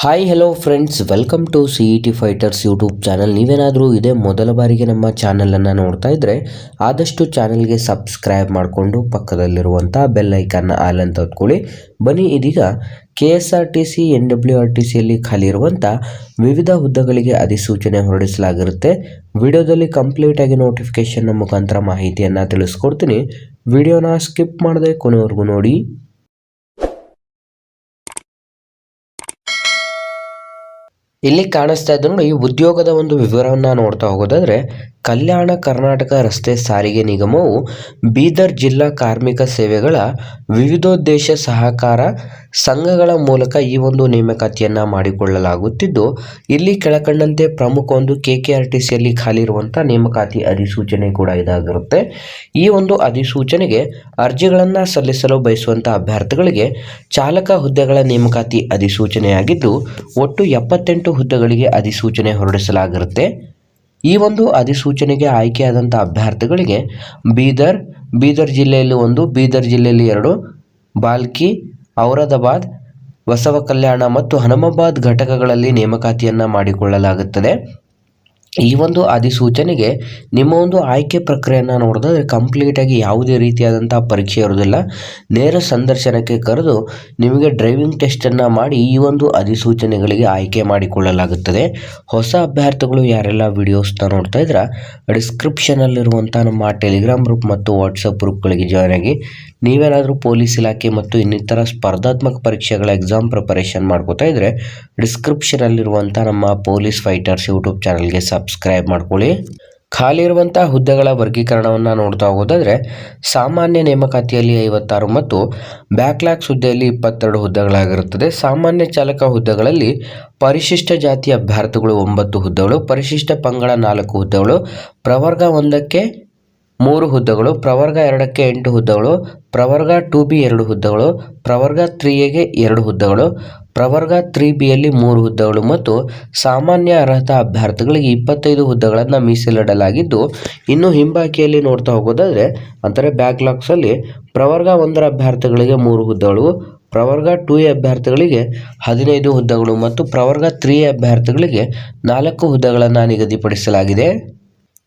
Hi hello friends, welcome to CET fighters YouTube channel. ನೀವೇನಾದರೂ ಇದೇ ಮೊದಲ ಬಾರಿಗೆ ನಮ್ಮ ಚಾನಲನ್ನು ನೋಡ್ತಾ ಇದ್ದರೆ ಆದಷ್ಟು ಚಾನಲ್ಗೆ ಸಬ್ಸ್ಕ್ರೈಬ್ ಮಾಡಿಕೊಂಡು ಪಕ್ಕದಲ್ಲಿರುವಂಥ ಬೆಲ್ ಐಕಾನ್ನ ಆಲ್ ಅಂತ ಹೊತ್ಕೊಳ್ಳಿ. ಬನ್ನಿ, ಇದೀಗ KSRTC NWRTCಯಲ್ಲಿ ಖಾಲಿ ಇರುವಂಥ ವಿವಿಧ ಹುದ್ದೆಗಳಿಗೆ ಅಧಿಸೂಚನೆ ಹೊರಡಿಸಲಾಗಿರುತ್ತೆ. ವಿಡಿಯೋದಲ್ಲಿ ಕಂಪ್ಲೀಟ್ ಆಗಿ ನೋಟಿಫಿಕೇಶನ್ನ ಮುಖಾಂತರ ಮಾಹಿತಿಯನ್ನು ತಿಳಿಸ್ಕೊಡ್ತೀನಿ. ವಿಡಿಯೋನ ಸ್ಕಿಪ್ ಮಾಡದೆ ಕೊನೆವರೆಗೂ ನೋಡಿ. ಇಲ್ಲಿ ಕಾಣಿಸ್ತಾ ಇದ್ದ ನೋಡಿ, ಉದ್ಯೋಗದ ಒಂದು ವಿವರವನ್ನು ನೋಡ್ತಾ ಹೋಗೋದಾದ್ರೆ, ಕಲ್ಯಾಣ ಕರ್ನಾಟಕ ರಸ್ತೆ ಸಾರಿಗೆ ನಿಗಮವು ಬೀದರ್ ಜಿಲ್ಲಾ ಕಾರ್ಮಿಕ ಸೇವೆಗಳ ವಿವಿಧೋದ್ದೇಶ ಸಹಕಾರ ಸಂಘಗಳ ಮೂಲಕ ಈ ಒಂದು ನೇಮಕಾತಿಯನ್ನು ಮಾಡಿಕೊಳ್ಳಲಾಗುತ್ತಿದ್ದು, ಇಲ್ಲಿ ಕೆಳಕಂಡಂತೆ ಪ್ರಮುಖ ಒಂದು KKRTCಯಲ್ಲಿ ಖಾಲಿ ಇರುವಂಥ ನೇಮಕಾತಿ ಅಧಿಸೂಚನೆ ಕೂಡ ಇದಾಗಿರುತ್ತೆ. ಈ ಒಂದು ಅಧಿಸೂಚನೆಗೆ ಅರ್ಜಿಗಳನ್ನು ಸಲ್ಲಿಸಲು ಬಯಸುವಂಥ ಅಭ್ಯರ್ಥಿಗಳಿಗೆ ಚಾಲಕ ಹುದ್ದೆಗಳ ನೇಮಕಾತಿ ಅಧಿಸೂಚನೆಯಾಗಿದ್ದು, ಒಟ್ಟು 78 ಹುದ್ದೆಗಳಿಗೆ ಅಧಿಸೂಚನೆ ಹೊರಡಿಸಲಾಗಿರುತ್ತೆ. ಈ ಒಂದು ಅಧಿಸೂಚನೆಗೆ ಆಯ್ಕೆಯಾದಂಥ ಅಭ್ಯರ್ಥಿಗಳಿಗೆ ಬೀದರ್ ಜಿಲ್ಲೆಯಲ್ಲಿ 1, ಬೀದರ್ ಜಿಲ್ಲೆಯಲ್ಲಿ 2, ಬಾಲ್ಕಿ, ಔರಾದಾಬಾದ್, ಬಸವ ಕಲ್ಯಾಣ ಮತ್ತು ಹನುಮಾಬಾದ್ ಘಟಕಗಳಲ್ಲಿ ನೇಮಕಾತಿಯನ್ನು ಮಾಡಿಕೊಳ್ಳಲಾಗುತ್ತದೆ. ಈ ಒಂದು ಅಧಿಸೂಚನೆಗೆ ನಿಮ್ಮ ಒಂದು ಆಯ್ಕೆ ಪ್ರಕ್ರಿಯೆಯನ್ನು ನೋಡಿದ್ರೆ ಕಂಪ್ಲೀಟಾಗಿ ಯಾವುದೇ ರೀತಿಯಾದಂಥ ಪರೀಕ್ಷೆ ಇರೋದಿಲ್ಲ. ನೇರ ಸಂದರ್ಶನಕ್ಕೆ ಕರೆದು ನಿಮಗೆ ಡ್ರೈವಿಂಗ್ ಟೆಸ್ಟನ್ನು ಮಾಡಿ ಈ ಒಂದು ಅಧಿಸೂಚನೆಗಳಿಗೆ ಆಯ್ಕೆ ಮಾಡಿಕೊಳ್ಳಲಾಗುತ್ತದೆ. ಹೊಸ ಅಭ್ಯರ್ಥಿಗಳು ಯಾರೆಲ್ಲ ವಿಡಿಯೋಸ್ನ ನೋಡ್ತಾ ಇದ್ರೆ ಡಿಸ್ಕ್ರಿಪ್ಷನಲ್ಲಿರುವಂಥ ನಮ್ಮ ಟೆಲಿಗ್ರಾಮ್ ಗ್ರೂಪ್ ಮತ್ತು ವಾಟ್ಸಪ್ ಗ್ರೂಪ್ಗಳಿಗೆ ಜಾಯ್ನ್ ಆಗಿ. ನೀವೇನಾದರೂ ಪೊಲೀಸ್ ಇಲಾಖೆ ಮತ್ತು ಇನ್ನಿತರ ಸ್ಪರ್ಧಾತ್ಮಕ ಪರೀಕ್ಷೆಗಳ ಎಕ್ಸಾಮ್ ಪ್ರಿಪರೇಷನ್ ಮಾಡ್ಕೋತಾ ಇದ್ದರೆ ಡಿಸ್ಕ್ರಿಪ್ಷನಲ್ಲಿರುವಂಥ ನಮ್ಮ ಪೊಲೀಸ್ ಫೈಟರ್ಸ್ ಯೂಟ್ಯೂಬ್ ಚಾನಲ್ಗೆ ಸಬ್ಸ್ಕ್ರೈಬ್ ಮಾಡ್ಕೊಳ್ಳಿ. ಖಾಲಿ ಇರುವಂಥ ಹುದ್ದೆಗಳ ವರ್ಗೀಕರಣವನ್ನು ನೋಡ್ತಾ ಹೋಗೋದಾದರೆ, ಸಾಮಾನ್ಯ ನೇಮಕಾತಿಯಲ್ಲಿ 56 ಮತ್ತು ಬ್ಯಾಕ್ಲಾಗ್ಸ್ ಹುದ್ದೆಯಲ್ಲಿ 22 ಹುದ್ದೆಗಳಾಗಿರುತ್ತದೆ. ಸಾಮಾನ್ಯ ಚಾಲಕ ಹುದ್ದೆಗಳಲ್ಲಿ ಪರಿಶಿಷ್ಟ ಜಾತಿ ಅಭ್ಯರ್ಥಿಗಳು 9 ಹುದ್ದೆಗಳು, ಪರಿಶಿಷ್ಟ ಪಂಗಡ 4 ಹುದ್ದೆಗಳು, ಪ್ರವರ್ಗ 1ಕ್ಕೆ 3 ಹುದ್ದೆಗಳು, ಪ್ರವರ್ಗ 2ಕ್ಕೆ 8 ಹುದ್ದೆಗಳು, ಪ್ರವರ್ಗ 2B 2 ಹುದ್ದೆಗಳು, ಪ್ರವರ್ಗ 3Aಗೆ 2 ಹುದ್ದೆಗಳು, ಪ್ರವರ್ಗ 3Bಯಲ್ಲಿ 3 ಹುದ್ದೆಗಳು ಮತ್ತು ಸಾಮಾನ್ಯ ಅರ್ಹತಾ ಅಭ್ಯರ್ಥಿಗಳಿಗೆ 25 ಹುದ್ದೆಗಳನ್ನು ಮೀಸಲಿಡಲಾಗಿದ್ದು, ಇನ್ನು ಹಿಂಬಾಕಿಯಲ್ಲಿ ನೋಡ್ತಾ ಹೋಗೋದಾದರೆ ಅಂದರೆ ಬ್ಯಾಕ್ಲಾಗ್ಸಲ್ಲಿ ಪ್ರವರ್ಗ 1ರ ಅಭ್ಯರ್ಥಿಗಳಿಗೆ 3 ಹುದ್ದೆಗಳು, ಪ್ರವರ್ಗ 2A ಅಭ್ಯರ್ಥಿಗಳಿಗೆ 15 ಹುದ್ದೆಗಳು ಮತ್ತು ಪ್ರವರ್ಗ 3A ಅಭ್ಯರ್ಥಿಗಳಿಗೆ 4 ಹುದ್ದೆಗಳನ್ನು ನಿಗದಿಪಡಿಸಲಾಗಿದೆ.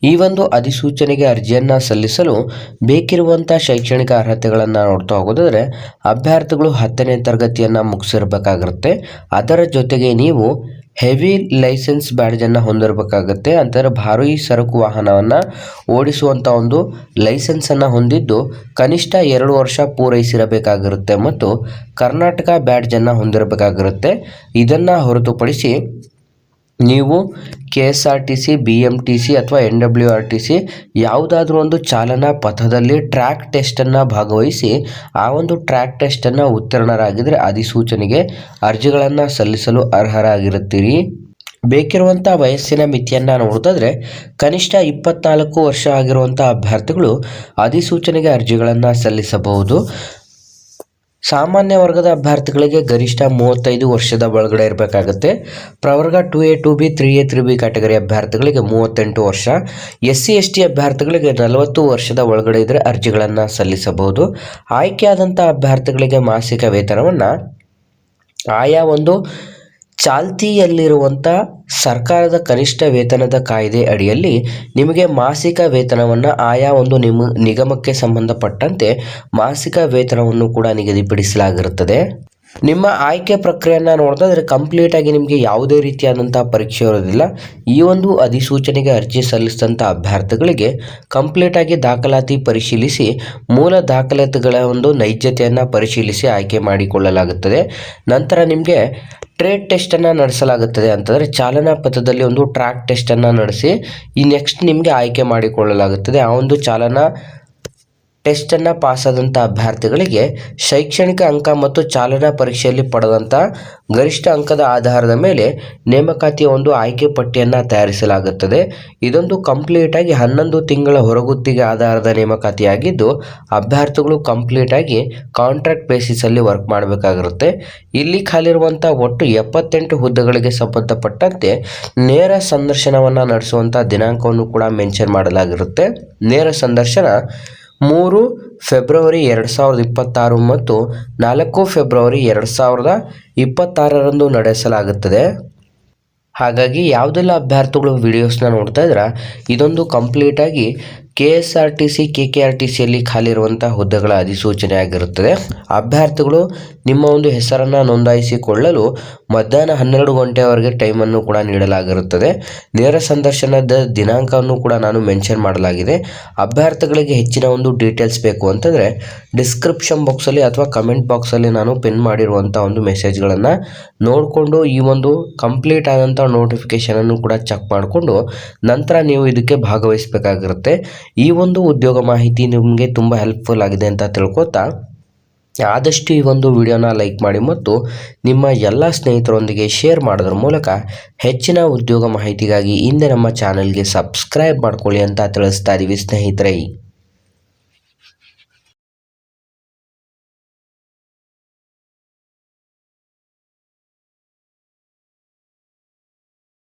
ಈ ಒಂದು ಅಧಿಸೂಚನೆಗೆ ಅರ್ಜಿಯನ್ನು ಸಲ್ಲಿಸಲು ಬೇಕಿರುವಂಥ ಶೈಕ್ಷಣಿಕ ಅರ್ಹತೆಗಳನ್ನು ನೋಡ್ತಾ ಹೋಗೋದಾದರೆ, ಅಭ್ಯರ್ಥಿಗಳು 10ನೇ ತರಗತಿಯನ್ನು ಮುಗಿಸಿರಬೇಕಾಗಿರುತ್ತೆ. ಅದರ ಜೊತೆಗೆ ನೀವು ಹೆವಿ ಲೈಸೆನ್ಸ್ ಬ್ಯಾಡ್ಜನ್ನು ಹೊಂದಿರಬೇಕಾಗುತ್ತೆ. ಅಂದರೆ ಭಾರೀ ಸರಕು ವಾಹನವನ್ನು ಓಡಿಸುವಂಥ ಒಂದು ಲೈಸೆನ್ಸನ್ನು ಹೊಂದಿದ್ದು ಕನಿಷ್ಠ 2 ವರ್ಷ ಪೂರೈಸಿರಬೇಕಾಗಿರುತ್ತೆ ಮತ್ತು ಕರ್ನಾಟಕ ಬ್ಯಾಡ್ಜನ್ನು ಹೊಂದಿರಬೇಕಾಗಿರುತ್ತೆ. ಇದನ್ನು ಹೊರತುಪಡಿಸಿ ನೀವು KSRTC, BMTC ಅಥವಾ NWRTC ಯಾವುದಾದ್ರೂ ಒಂದು ಚಾಲನಾ ಪಥದಲ್ಲಿ ಟ್ರ್ಯಾಕ್ ಟೆಸ್ಟನ್ನು ಭಾಗವಹಿಸಿ ಆ ಒಂದು ಟ್ರ್ಯಾಕ್ ಟೆಸ್ಟನ್ನು ಉತ್ತೀರ್ಣರಾಗಿದ್ದರೆ ಅಧಿಸೂಚನೆಗೆ ಅರ್ಜಿಗಳನ್ನು ಸಲ್ಲಿಸಲು ಅರ್ಹರಾಗಿರುತ್ತೀರಿ. ಬೇಕಿರುವಂಥ ವಯಸ್ಸಿನ ಮಿತಿಯನ್ನು ನೋಡಿದ್ರೆ ಕನಿಷ್ಠ 24 ವರ್ಷ ಆಗಿರುವಂಥ ಅಭ್ಯರ್ಥಿಗಳು ಅಧಿಸೂಚನೆಗೆ ಅರ್ಜಿಗಳನ್ನು ಸಲ್ಲಿಸಬಹುದು. ಸಾಮಾನ್ಯ ವರ್ಗದ ಅಭ್ಯರ್ಥಿಗಳಿಗೆ ಗರಿಷ್ಠ 35 ವರ್ಷದ ಒಳಗಡೆ ಇರಬೇಕಾಗುತ್ತೆ. ಪ್ರವರ್ಗ 2A 2B 3A 3B category ಅಭ್ಯರ್ಥಿಗಳಿಗೆ 38 ವರ್ಷ, SC ST ಅಭ್ಯರ್ಥಿಗಳಿಗೆ 40 ವರ್ಷದ ಒಳಗಡೆ ಇದ್ದರೆ ಅರ್ಜಿಗಳನ್ನು ಸಲ್ಲಿಸಬಹುದು. ಆಯ್ಕೆಯಾದಂಥ ಅಭ್ಯರ್ಥಿಗಳಿಗೆ ಮಾಸಿಕ ವೇತನವನ್ನು ಆಯಾ ಒಂದು ಚಾಲ್ತಿಯಲ್ಲಿರುವಂಥ ಸರ್ಕಾರದ ಕನಿಷ್ಠ ವೇತನದ ಕಾಯ್ದೆ ಅಡಿಯಲ್ಲಿ ನಿಮಗೆ ಮಾಸಿಕ ವೇತನವನ್ನು ಆಯಾ ಒಂದು ನಿಗಮಕ್ಕೆ ಸಂಬಂಧಪಟ್ಟಂತೆ ಮಾಸಿಕ ವೇತನವನ್ನು ಕೂಡ ನಿಗದಿಪಡಿಸಲಾಗಿರುತ್ತದೆ. ನಿಮ್ಮ ಆಯ್ಕೆ ಪ್ರಕ್ರಿಯೆಯನ್ನು ನೋಡಿದ್ರೆ ಕಂಪ್ಲೀಟಾಗಿ ನಿಮಗೆ ಯಾವುದೇ ರೀತಿಯಾದಂಥ ಪರೀಕ್ಷೆ ಇರೋದಿಲ್ಲ. ಈ ಒಂದು ಅಧಿಸೂಚನೆಗೆ ಅರ್ಜಿ ಸಲ್ಲಿಸಿದಂಥ ಅಭ್ಯರ್ಥಿಗಳಿಗೆ ಕಂಪ್ಲೀಟಾಗಿ ದಾಖಲಾತಿ ಪರಿಶೀಲಿಸಿ ಮೂಲ ದಾಖಲಾತಿಗಳ ಒಂದು ನೈಜತೆಯನ್ನು ಪರಿಶೀಲಿಸಿ ಆಯ್ಕೆ ಮಾಡಿಕೊಳ್ಳಲಾಗುತ್ತದೆ. ನಂತರ ನಿಮಗೆ ಟ್ರೇಡ್ ಟೆಸ್ಟನ್ನು ನಡೆಸಲಾಗುತ್ತದೆ. ಅಂತಂದರೆ ಚಾಲನಾ ಪಥದಲ್ಲಿ ಒಂದು ಟ್ರ್ಯಾಕ್ ಟೆಸ್ಟನ್ನು ನಡೆಸಿ ನೆಕ್ಸ್ಟ್ ನಿಮಗೆ ಆಯ್ಕೆ ಮಾಡಿಕೊಳ್ಳಲಾಗುತ್ತದೆ. ಆ ಒಂದು ಚಾಲನಾ ಟೆಸ್ಟನ್ನು ಪಾಸಾದಂಥ ಅಭ್ಯರ್ಥಿಗಳಿಗೆ ಶೈಕ್ಷಣಿಕ ಅಂಕ ಮತ್ತು ಚಾಲನಾ ಪರೀಕ್ಷೆಯಲ್ಲಿ ಪಡೆದಂಥ ಗರಿಷ್ಠ ಅಂಕದ ಆಧಾರದ ಮೇಲೆ ನೇಮಕಾತಿಯ ಒಂದು ಆಯ್ಕೆ ಪಟ್ಟಿಯನ್ನು ತಯಾರಿಸಲಾಗುತ್ತದೆ. ಇದೊಂದು ಕಂಪ್ಲೀಟಾಗಿ 11 ತಿಂಗಳ ಹೊರಗುತ್ತಿಗೆ ಆಧಾರದ ನೇಮಕಾತಿಯಾಗಿದ್ದು ಅಭ್ಯರ್ಥಿಗಳು ಕಂಪ್ಲೀಟಾಗಿ ಕಾಂಟ್ರಾಕ್ಟ್ ಬೇಸಿಸಲ್ಲಿ ವರ್ಕ್ ಮಾಡಬೇಕಾಗಿರುತ್ತೆ. ಇಲ್ಲಿ ಖಾಲಿರುವಂಥ ಒಟ್ಟು 78 ಹುದ್ದೆಗಳಿಗೆ ಸಂಬಂಧಪಟ್ಟಂತೆ ನೇರ ಸಂದರ್ಶನವನ್ನು ನಡೆಸುವಂಥ ದಿನಾಂಕವನ್ನು ಕೂಡ ಮೆನ್ಷನ್ ಮಾಡಲಾಗಿರುತ್ತೆ. ನೇರ ಸಂದರ್ಶನ 3 ಫೆಬ್ರವರಿ 2026 ಮತ್ತು 4 ಫೆಬ್ರವರಿ 2026ರಂದು ನಡೆಸಲಾಗುತ್ತದೆ. ಹಾಗಾಗಿ ಯಾವುದೆಲ್ಲ ಅಭ್ಯರ್ಥಿಗಳು ವಿಡಿಯೋಸ್ನ ನೋಡ್ತಾ ಇದ್ರೆ ಇದೊಂದು ಕಂಪ್ಲೀಟಾಗಿ KSRTC KKRTCಯಲ್ಲಿ ಖಾಲಿ ಇರುವಂಥ ಹುದ್ದೆಗಳ ಅಧಿಸೂಚನೆ ಆಗಿರುತ್ತದೆ. ಅಭ್ಯರ್ಥಿಗಳು ನಿಮ್ಮ ಒಂದು ಹೆಸರನ್ನು ನೋಂದಾಯಿಸಿಕೊಳ್ಳಲು ಮಧ್ಯಾಹ್ನ 12 ಗಂಟೆಯವರೆಗೆ ಟೈಮನ್ನು ಕೂಡ ನೀಡಲಾಗಿರುತ್ತದೆ. ನೇರ ಸಂದರ್ಶನದ ದಿನಾಂಕವನ್ನು ಕೂಡ ನಾನು ಮೆನ್ಷನ್ ಮಾಡಲಾಗಿದೆ. ಅಭ್ಯರ್ಥಿಗಳಿಗೆ ಹೆಚ್ಚಿನ ಒಂದು ಡೀಟೇಲ್ಸ್ ಬೇಕು ಅಂತಂದರೆ ಡಿಸ್ಕ್ರಿಪ್ಷನ್ ಬಾಕ್ಸಲ್ಲಿ ಅಥವಾ ಕಮೆಂಟ್ ಬಾಕ್ಸಲ್ಲಿ ನಾನು ಪಿನ್ ಮಾಡಿರುವಂಥ ಒಂದು ಮೆಸೇಜ್ಗಳನ್ನು ನೋಡಿಕೊಂಡು ಈ ಒಂದು ಕಂಪ್ಲೀಟ್ ಆದಂಥ ನೋಟಿಫಿಕೇಷನನ್ನು ಕೂಡ ಚೆಕ್ ಮಾಡಿಕೊಂಡು ನಂತರ ನೀವು ಇದಕ್ಕೆ ಭಾಗವಹಿಸಬೇಕಾಗಿರುತ್ತೆ. ಈ ಒಂದು ಉದ್ಯೋಗ ಮಾಹಿತಿ ನಿಮಗೆ ತುಂಬ ಹೆಲ್ಪ್ಫುಲ್ ಆಗಿದೆ ಅಂತ ತಿಳ್ಕೊತಾ ಆದಷ್ಟು ಈ ಒಂದು ವಿಡಿಯೋನ ಲೈಕ್ ಮಾಡಿ ಮತ್ತು ನಿಮ್ಮ ಎಲ್ಲ ಸ್ನೇಹಿತರೊಂದಿಗೆ ಶೇರ್ ಮಾಡೋದ್ರ ಮೂಲಕ ಹೆಚ್ಚಿನ ಉದ್ಯೋಗ ಮಾಹಿತಿಗಾಗಿ ಹಿಂದೆ ನಮ್ಮ ಚಾನಲ್ಗೆ ಸಬ್ಸ್ಕ್ರೈಬ್ ಮಾಡ್ಕೊಳ್ಳಿ ಅಂತ ತಿಳಿಸ್ತಾ ಇದ್ದೀವಿ ಸ್ನೇಹಿತರೆ.